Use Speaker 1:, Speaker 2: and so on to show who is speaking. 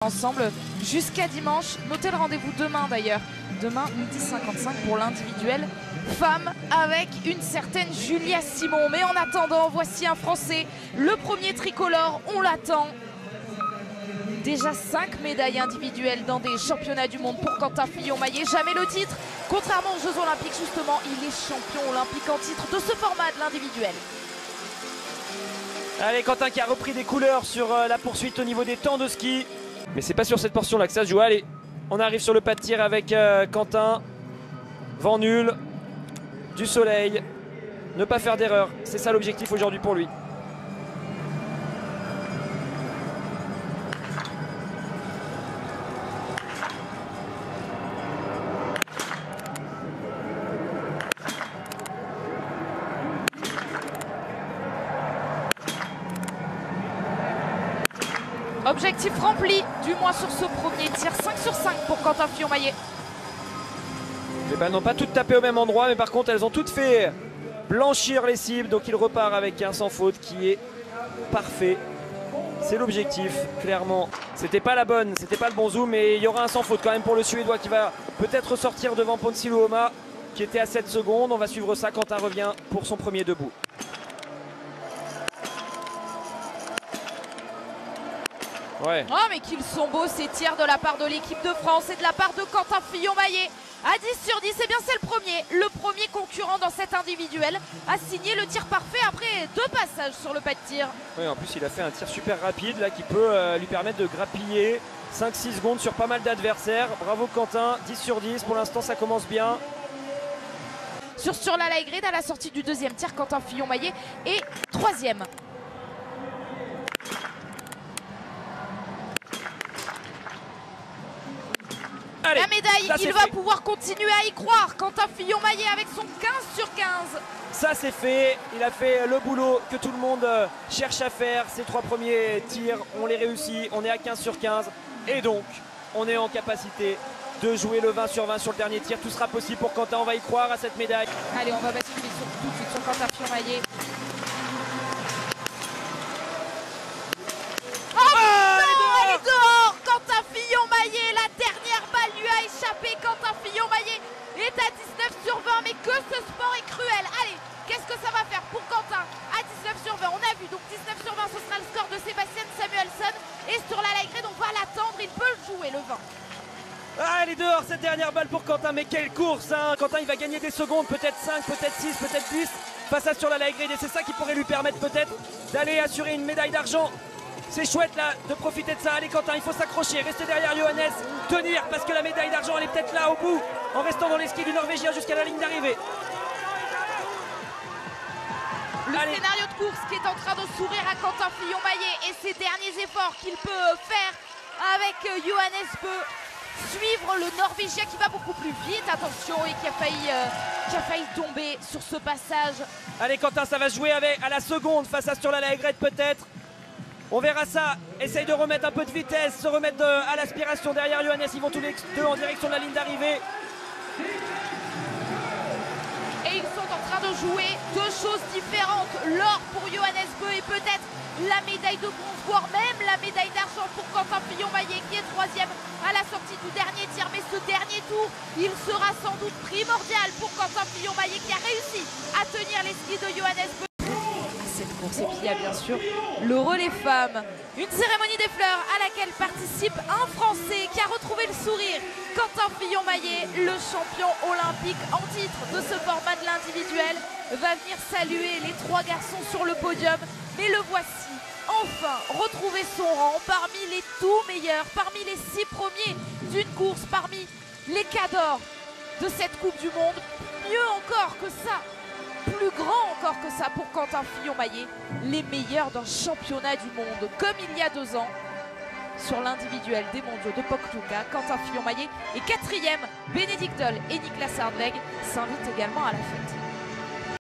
Speaker 1: Ensemble jusqu'à dimanche. Notez le rendez-vous demain d'ailleurs. Demain, 12h55 pour l'individuel femme avec une certaine Julia Simon. Mais en attendant, voici un Français, le premier tricolore, on l'attend. Déjà 5 médailles individuelles dans des championnats du monde pour Quentin Fillon-Maillet. Jamais le titre. Contrairement aux Jeux Olympiques, justement, il est champion olympique en titre de ce format de l'individuel.
Speaker 2: Allez, Quentin qui a repris des couleurs sur la poursuite au niveau des temps de ski. Mais c'est pas sur cette portion là que ça se joue. Allez, on arrive sur le pas de tir avec Quentin. Vent nul, du soleil, ne pas faire d'erreur. C'est ça l'objectif aujourd'hui pour lui.
Speaker 1: Objectif rempli, du moins sur ce premier tir, 5 sur 5 pour Quentin Fillon-Maillet.
Speaker 2: Les balles n'ont pas toutes tapé au même endroit, mais par contre elles ont toutes fait blanchir les cibles. Donc il repart avec un sans faute qui est parfait. C'est l'objectif, clairement. C'était pas la bonne, c'était pas le bon zoom, mais il y aura un sans faute quand même pour le Suédois qui va peut-être sortir devant Ponsiluoma qui était à 7 secondes. On va suivre ça. Quentin revient pour son premier debout. Ouais.
Speaker 1: Oh mais qu'ils sont beaux ces tirs de la part de l'équipe de France et de la part de Quentin Fillon-Maillet. À 10 sur 10, eh bien c'est le premier concurrent dans cet individuel à signer le tir parfait après 2 passages sur le pas de tir.
Speaker 2: Oui, en plus il a fait un tir super rapide là qui peut lui permettre de grappiller 5-6 secondes sur pas mal d'adversaires. Bravo Quentin, 10 sur 10, pour l'instant ça commence bien.
Speaker 1: Sur la light grid à la sortie du deuxième tir, Quentin Fillon-Maillet est 3e.
Speaker 2: Allez,
Speaker 1: la médaille,
Speaker 2: ça,
Speaker 1: il va pouvoir continuer à y croire. Quentin Fillon-Maillet avec son 15 sur 15.
Speaker 2: Ça c'est fait, il a fait le boulot que tout le monde cherche à faire. Ces 3 premiers tirs, on les réussit, on est à 15 sur 15. Et donc, on est en capacité de jouer le 20 sur 20 sur le dernier tir. Tout sera possible pour Quentin, on va y croire à cette médaille.
Speaker 1: Allez, on va basculer tout de suite sur Quentin Fillon-Maillet. Quentin Fillon-Maillet est à 19 sur 20, mais que ce sport est cruel. Allez, qu'est-ce que ça va faire pour Quentin à 19 sur 20? On a vu, donc 19 sur 20, ce sera le score de Sébastien Samuelsson. Et sur la light grid, on va l'attendre, il peut le jouer, le 20.
Speaker 2: Ah, elle est dehors cette dernière balle pour Quentin, mais quelle course hein. Quentin il va gagner des secondes, peut-être 5, peut-être 6, peut-être 10 face à sur la light grid, et c'est ça qui pourrait lui permettre peut-être d'aller assurer une médaille d'argent. C'est chouette là de profiter de ça. Allez Quentin, il faut s'accrocher, rester derrière Johannes, tenir parce que la médaille d'argent elle est peut-être là au bout en restant dans les skis du Norvégien jusqu'à la ligne d'arrivée.
Speaker 1: Le scénario de course qui est en train de sourire à Quentin Fillon-Maillet et ses derniers efforts qu'il peut faire avec Johannes peut suivre le Norvégien qui va beaucoup plus vite, attention, et qui a failli tomber sur ce passage.
Speaker 2: Allez Quentin, ça va se jouer à la seconde face à sur la Lagrette peut-être. On verra ça, essaye de remettre un peu de vitesse, se remettre à l'aspiration derrière Johannes, ils vont tous les deux en direction de la ligne d'arrivée.
Speaker 1: Et ils sont en train de jouer 2 choses différentes, l'or pour Johannes Beu et peut-être la médaille de bronze, voire même la médaille d'argent pour Quentin Fillon-Maillet qui est 3e à la sortie du dernier tir. Mais ce dernier tour, il sera sans doute primordial pour Quentin Fillon-Maillet qui a réussi à tenir les skis de Johannes Beu. Cette course, et puis il y a bien sûr le relais femmes, une cérémonie des fleurs à laquelle participe un Français qui a retrouvé le sourire. Quentin Fillon-Maillet, le champion olympique en titre de ce format de l'individuel, va venir saluer les 3 garçons sur le podium, mais le voici enfin retrouver son rang parmi les tout meilleurs, parmi les 6 premiers d'une course, parmi les cadors de cette Coupe du Monde. Mieux encore que ça, plus grand encore que ça pour Quentin Fillon-Maillet, les meilleurs d'un championnat du monde, comme il y a 2 ans. Sur l'individuel des mondiaux de Pokljuka, Quentin Fillon-Maillet est 4e, Bénédicte Doll et Niklas Hardweg s'invitent également à la fête.